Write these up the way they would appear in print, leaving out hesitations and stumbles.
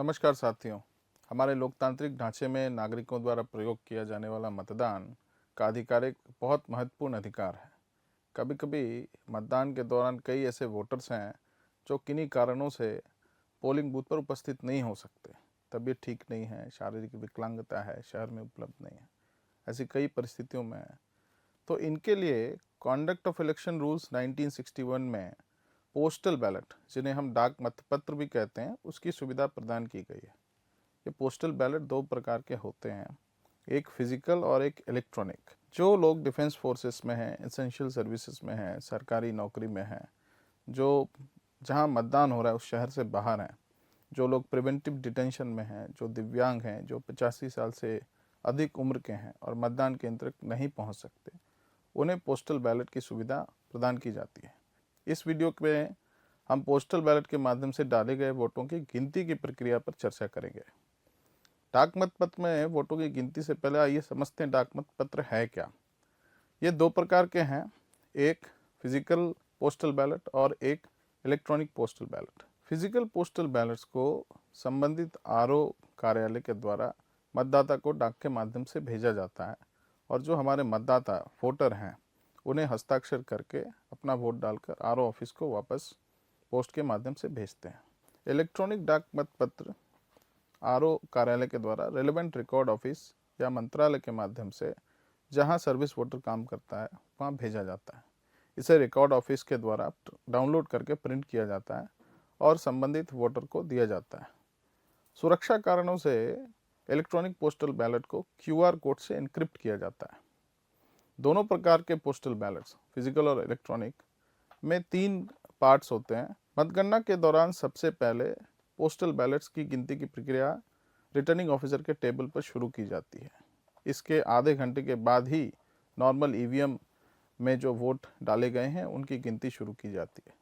नमस्कार साथियों। हमारे लोकतांत्रिक ढांचे में नागरिकों द्वारा प्रयोग किया जाने वाला मतदान का अधिकार एक बहुत महत्वपूर्ण अधिकार है। कभी कभी मतदान के दौरान कई ऐसे वोटर्स हैं जो किन्हीं कारणों से पोलिंग बूथ पर उपस्थित नहीं हो सकते। तबीयत ठीक नहीं है, शारीरिक विकलांगता है, शहर में उपलब्ध नहीं है, ऐसी कई परिस्थितियों में तो इनके लिए कॉन्डक्ट ऑफ इलेक्शन रूल्स 1961 में पोस्टल बैलेट, जिन्हें हम डाक मतपत्र भी कहते हैं, उसकी सुविधा प्रदान की गई है। ये पोस्टल बैलेट दो प्रकार के होते हैं, एक फिजिकल और एक इलेक्ट्रॉनिक। जो लोग डिफेंस फोर्सेस में हैं, एसेंशियल सर्विसेज में हैं, सरकारी नौकरी में हैं, जो जहां मतदान हो रहा है उस शहर से बाहर हैं, जो लोग प्रिवेंटिव डिटेंशन में हैं, जो दिव्यांग हैं, जो 85 साल से अधिक उम्र के हैं और मतदान केंद्र तक नहीं पहुंच सकते, उन्हें पोस्टल बैलेट की सुविधा प्रदान की जाती है। इस वीडियो में हम पोस्टल बैलेट के माध्यम से डाले गए वोटों की गिनती की प्रक्रिया पर चर्चा करेंगे। डाक मतपत्र में वोटों की गिनती से पहले आइए समझते हैं डाक मतपत्र है क्या। ये दो प्रकार के हैं, एक फिजिकल पोस्टल बैलेट और एक electronic postal ballot. Physical postal ballets को संबंधित आरओ कार्यालय के द्वारा मतदाता को डाक के माध्यम से भेजा जाता है और जो हमारे मतदाता वोटर हैं उन्हें हस्ताक्षर करके अपना वोट डालकर आरओ ऑफिस को वापस पोस्ट के माध्यम से भेजते हैं। इलेक्ट्रॉनिक डाक मतपत्र आरओ कार्यालय के द्वारा रेलेवेंट रिकॉर्ड ऑफिस या मंत्रालय के माध्यम से जहां सर्विस वोटर काम करता है वहां भेजा जाता है। इसे रिकॉर्ड ऑफिस के द्वारा डाउनलोड करके प्रिंट किया जाता है और संबंधित वोटर को दिया जाता है। सुरक्षा कारणों से इलेक्ट्रॉनिक पोस्टल बैलेट को क्यूआर कोड से एन्क्रिप्ट किया जाता है। दोनों प्रकार के पोस्टल बैलेट्स, फिजिकल और इलेक्ट्रॉनिक, में 3 पार्ट्स होते हैं। मतगणना के दौरान सबसे पहले पोस्टल बैलेट्स की गिनती की प्रक्रिया रिटर्निंग ऑफिसर के टेबल पर शुरू की जाती है। इसके आधे घंटे के बाद ही नॉर्मल ईवीएम में जो वोट डाले गए हैं उनकी गिनती शुरू की जाती है।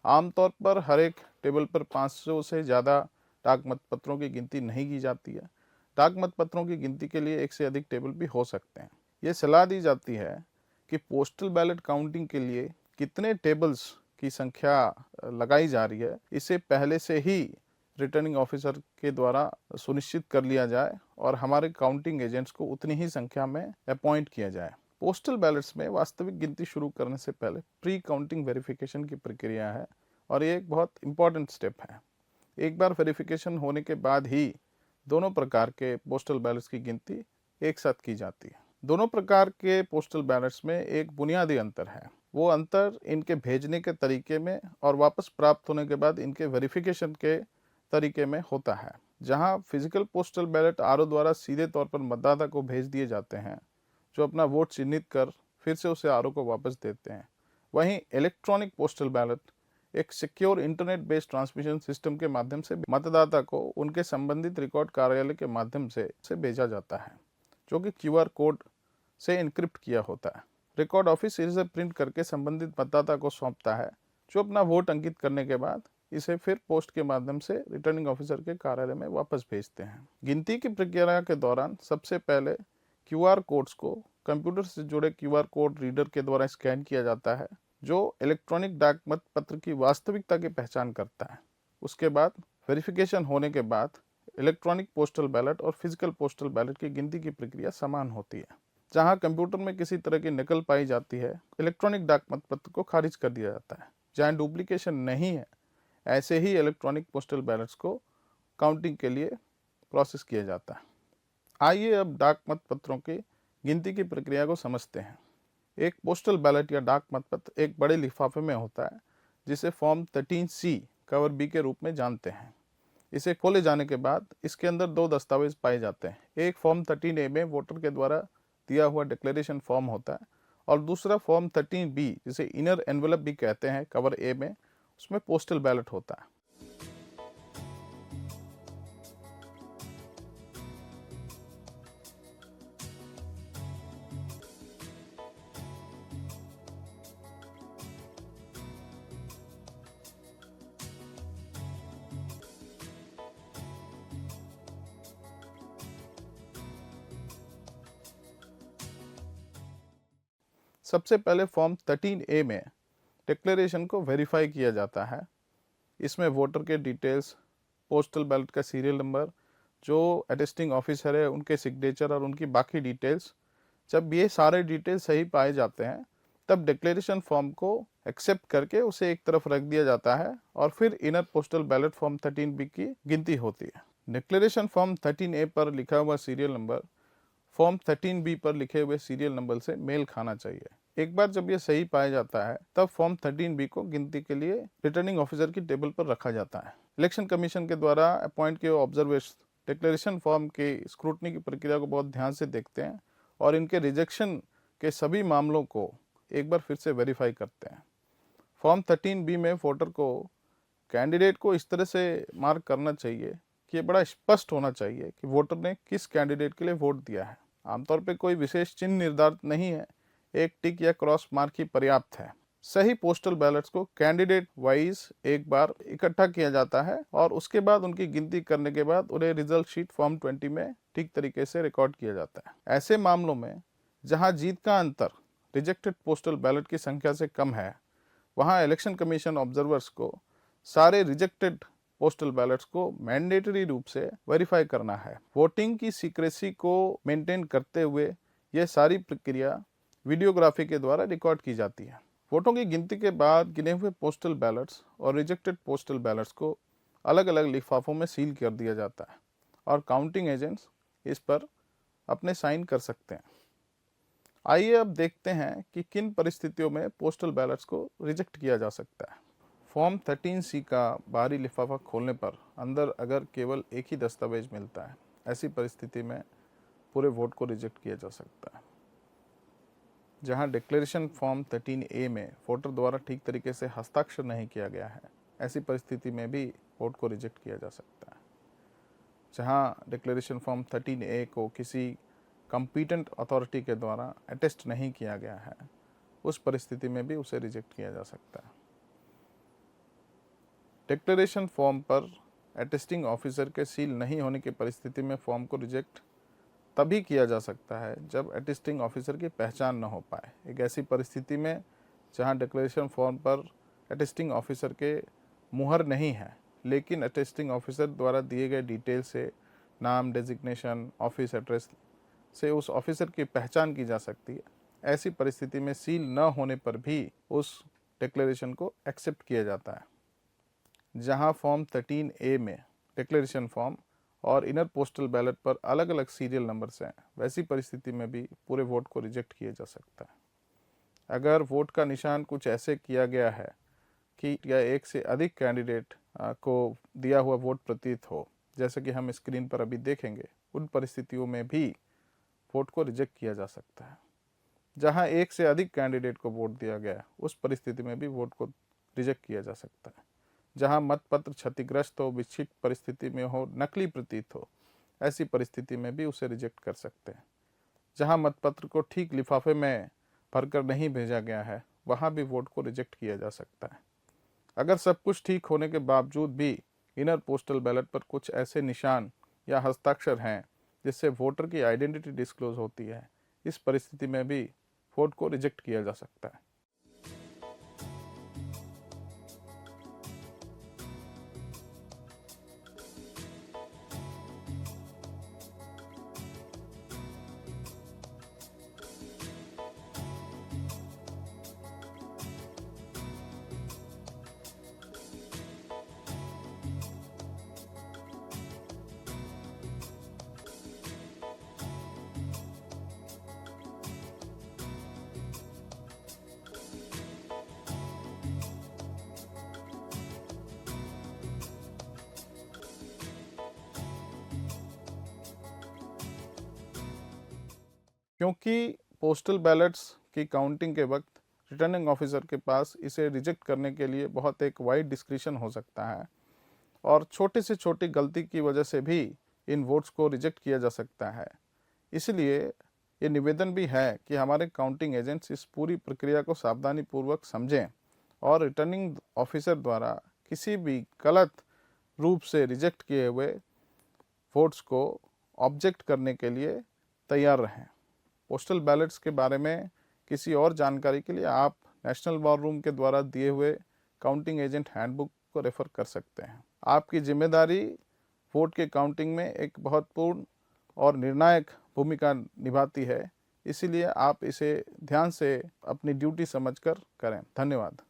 आमतौर पर हर एक टेबल पर 500 से ज़्यादा डाक मतपत्रों की गिनती नहीं की जाती है। डाक मतपत्रों की गिनती के लिए एक से अधिक टेबल भी हो सकते हैं। ये सलाह दी जाती है कि पोस्टल बैलेट काउंटिंग के लिए कितने टेबल्स की संख्या लगाई जा रही है, इसे पहले से ही रिटर्निंग ऑफिसर के द्वारा सुनिश्चित कर लिया जाए और हमारे काउंटिंग एजेंट्स को उतनी ही संख्या में अपॉइंट किया जाए। पोस्टल बैलेट्स में वास्तविक गिनती शुरू करने से पहले प्री काउंटिंग वेरिफिकेशन की प्रक्रिया है और ये एक बहुत इंपॉर्टेंट स्टेप है। एक बार वेरिफिकेशन होने के बाद ही दोनों प्रकार के पोस्टल बैलेट्स की गिनती एक साथ की जाती है। दोनों प्रकार के पोस्टल बैलेट्स में एक बुनियादी अंतर है। वो अंतर इनके भेजने के तरीके में और वापस प्राप्त होने के बाद इनके वेरिफिकेशन के तरीके में होता है। जहां फिजिकल पोस्टल बैलेट आरओ द्वारा सीधे तौर पर मतदाता को भेज दिए जाते हैं, जो अपना वोट चिन्हित कर फिर से उसे आरओ को वापस देते हैं। वहीं इलेक्ट्रॉनिक पोस्टल बैलेट एक secure internet based transmission system के माध्यम से मतदाता को उनके संबंधित रिकॉर्ड कार्यालय के माध्यम से भेजा जाता है, जो कि क्यूआर कोड से एन्क्रिप्ट किया होता है। रिकॉर्ड ऑफिस इसे प्रिंट करके संबंधित मतदाता को सौंपता है, जो अपना वोट अंकित करने के बाद इसे फिर पोस्ट के माध्यम से रिटर्निंग ऑफिसर के कार्यालय में वापस भेजते हैं। गिनती की प्रक्रिया के दौरान सबसे पहले क्यूआर कोड्स को कंप्यूटर से जुड़े क्यूआर कोड रीडर के द्वारा स्कैन किया जाता है, जो इलेक्ट्रॉनिक डाक मतपत्र की वास्तविकता की पहचान करता है। उसके बाद वेरिफिकेशन होने के बाद इलेक्ट्रॉनिक पोस्टल बैलेट और फिजिकल पोस्टल बैलेट की गिनती की प्रक्रिया समान होती है। जहां कंप्यूटर में किसी तरह की नकल पाई जाती है, इलेक्ट्रॉनिक डाक मतपत्र को खारिज कर दिया जाता है। जहां डुप्लीकेशन नहीं है, ऐसे ही इलेक्ट्रॉनिक पोस्टल बैलेट्स को काउंटिंग के लिए प्रोसेस किया जाता है। आइए अब डाक मतपत्रों की गिनती की प्रक्रिया को समझते हैं। एक पोस्टल बैलेट या डाक मतपत्र एक बड़े लिफाफे में होता है, जिसे फॉर्म 13C कवर बी के रूप में जानते हैं। इसे खोले जाने के बाद इसके अंदर 2 दस्तावेज पाए जाते हैं। एक फॉर्म 13A में वोटर के द्वारा दिया हुआ डिक्लेरेशन फॉर्म होता है और दूसरा फॉर्म 13B, जिसे इनर एनवेलप भी कहते हैं, कवर ए में, उसमें पोस्टल बैलेट होता है। सबसे पहले फॉर्म 13A में डिक्लेरेशन को वेरीफाई किया जाता है। इसमें वोटर के डिटेल्स, पोस्टल बैलेट का सीरियल नंबर, जो अटेस्टिंग ऑफिसर है उनके सिग्नेचर और उनकी बाकी डिटेल्स, जब ये सारे डिटेल सही पाए जाते हैं तब डिक्लेरेशन फॉर्म को एक्सेप्ट करके उसे एक तरफ रख दिया जाता है और फिर inner postal ballot form 13B की गिनती होती है। डिक्लेरेशन फॉर्म 13A पर लिखा हुआ सीरियल नंबर फॉर्म 13B पर लिखे हुए सीरियल नंबर से मेल खाना चाहिए। एक बार जब यह सही पाया जाता है तब फॉर्म 13B को गिनती के लिए रिटर्निंग ऑफिसर की टेबल पर रखा जाता है। इलेक्शन कमीशन के द्वारा अपॉइंट किए ऑब्जर्वर्स डिक्लेरेशन फॉर्म की स्क्रूटनी की प्रक्रिया को बहुत ध्यान से देखते हैं और इनके रिजेक्शन के सभी मामलों को एक बार फिर से वेरीफाई करते हैं। फॉर्म 13B में वोटर को कैंडिडेट को इस तरह से मार्क करना चाहिए कि ये बड़ा स्पष्ट होना चाहिए कि वोटर ने किस कैंडिडेट के लिए वोट दिया है। आमतौर पे कोई विशेष चिन्ह निर्धारित नहीं है, एक टिक या क्रॉस मार्क ही पर्याप्त है। सही पोस्टल बैलेट्स को कैंडिडेट वाइज एक बार इकट्ठा किया जाता है और उसके बाद उनकी गिनती करने के बाद उन्हें रिजल्ट शीट फॉर्म 20 में ठीक तरीके से रिकॉर्ड किया जाता है। ऐसे मामलों में जहां जीत का अंतर रिजेक्टेड पोस्टल बैलेट की संख्या से कम है, वहां इलेक्शन कमीशन ऑब्जर्वर्स को सारे रिजेक्टेड पोस्टल बैलेट्स को मैंडेटरी रूप से वेरीफाई करना है। वोटिंग की सीक्रेसी को मेंटेन करते हुए यह सारी प्रक्रिया वीडियोग्राफी के द्वारा रिकॉर्ड की जाती है। वोटों की गिनती के बाद गिने हुए पोस्टल बैलेट्स और रिजेक्टेड पोस्टल बैलेट्स को अलग अलग लिफाफों में सील कर दिया जाता है और काउंटिंग एजेंट्स इस पर अपने साइन कर सकते हैं। आइए अब देखते हैं कि किन परिस्थितियों में पोस्टल बैलेट्स को रिजेक्ट किया जा सकता है। फॉर्म 13C का बाहरी लिफाफा खोलने पर अंदर अगर केवल एक ही दस्तावेज मिलता है, ऐसी परिस्थिति में पूरे वोट को रिजेक्ट किया जा सकता है। जहां डिक्लेरेशन फॉर्म 13A में वोटर द्वारा ठीक तरीके से हस्ताक्षर नहीं किया गया है, ऐसी परिस्थिति में भी वोट को रिजेक्ट किया जा सकता है। जहां डिक्लेरेशन फॉर्म 13A को किसी कॉम्पिटेंट अथॉरिटी के द्वारा अटेस्ट नहीं किया गया है, उस परिस्थिति में भी उसे रिजेक्ट किया जा सकता है। डिक्लेरेशन फॉर्म पर अटेस्टिंग ऑफिसर के सील नहीं होने की परिस्थिति में फॉर्म को रिजेक्ट तभी किया जा सकता है जब अटेस्टिंग ऑफिसर की पहचान न हो पाए। एक ऐसी परिस्थिति में जहां डिक्लेरेशन फॉर्म पर अटेस्टिंग ऑफिसर के मुहर नहीं है, लेकिन अटेस्टिंग ऑफिसर द्वारा दिए गए डिटेल से नाम, डेजिग्नेशन, ऑफिस एड्रेस से उस ऑफिसर की पहचान की जा सकती है। ऐसी परिस्थिति में सील न होने पर भी उस डिक्लेरेशन को एक्सेप्ट किया जाता है। जहां फॉर्म 13A में डिक्लेरेशन फॉर्म और इनर पोस्टल बैलेट पर अलग अलग सीरियल नंबर्स हैं, वैसी परिस्थिति में भी पूरे वोट को रिजेक्ट किया जा सकता है। अगर वोट का निशान कुछ ऐसे किया गया है कि या एक से अधिक कैंडिडेट को दिया हुआ वोट प्रतीत हो, जैसे कि हम स्क्रीन पर अभी देखेंगे, उन परिस्थितियों में भी वोट को रिजेक्ट किया जा सकता है। जहां एक से अधिक कैंडिडेट को वोट दिया गया, उस परिस्थिति में भी वोट को रिजेक्ट किया जा सकता है। जहां मतपत्र क्षतिग्रस्त हो, विक्षिप्त परिस्थिति में हो, नकली प्रतीत हो, ऐसी परिस्थिति में भी उसे रिजेक्ट कर सकते हैं। जहां मतपत्र को ठीक लिफाफे में भरकर नहीं भेजा गया है, वहां भी वोट को रिजेक्ट किया जा सकता है। अगर सब कुछ ठीक होने के बावजूद भी इनर पोस्टल बैलेट पर कुछ ऐसे निशान या हस्ताक्षर हैं जिससे वोटर की आइडेंटिटी डिस्क्लोज होती है, इस परिस्थिति में भी वोट को रिजेक्ट किया जा सकता है। क्योंकि पोस्टल बैलेट्स की काउंटिंग के वक्त रिटर्निंग ऑफिसर के पास इसे रिजेक्ट करने के लिए बहुत एक वाइड डिस्क्रिशन हो सकता है और छोटी से छोटी गलती की वजह से भी इन वोट्स को रिजेक्ट किया जा सकता है। इसलिए ये निवेदन भी है कि हमारे काउंटिंग एजेंट्स इस पूरी प्रक्रिया को सावधानीपूर्वक समझें और रिटर्निंग ऑफिसर द्वारा किसी भी गलत रूप से रिजेक्ट किए हुए वोट्स को ऑब्जेक्ट करने के लिए तैयार रहें। पोस्टल बैलेट्स के बारे में किसी और जानकारी के लिए आप नेशनल वॉर रूम के द्वारा दिए हुए काउंटिंग एजेंट हैंडबुक को रेफर कर सकते हैं। आपकी जिम्मेदारी वोट के काउंटिंग में एक बहुत पूर्ण और निर्णायक भूमिका निभाती है, इसीलिए आप इसे ध्यान से अपनी ड्यूटी समझकर करें। धन्यवाद।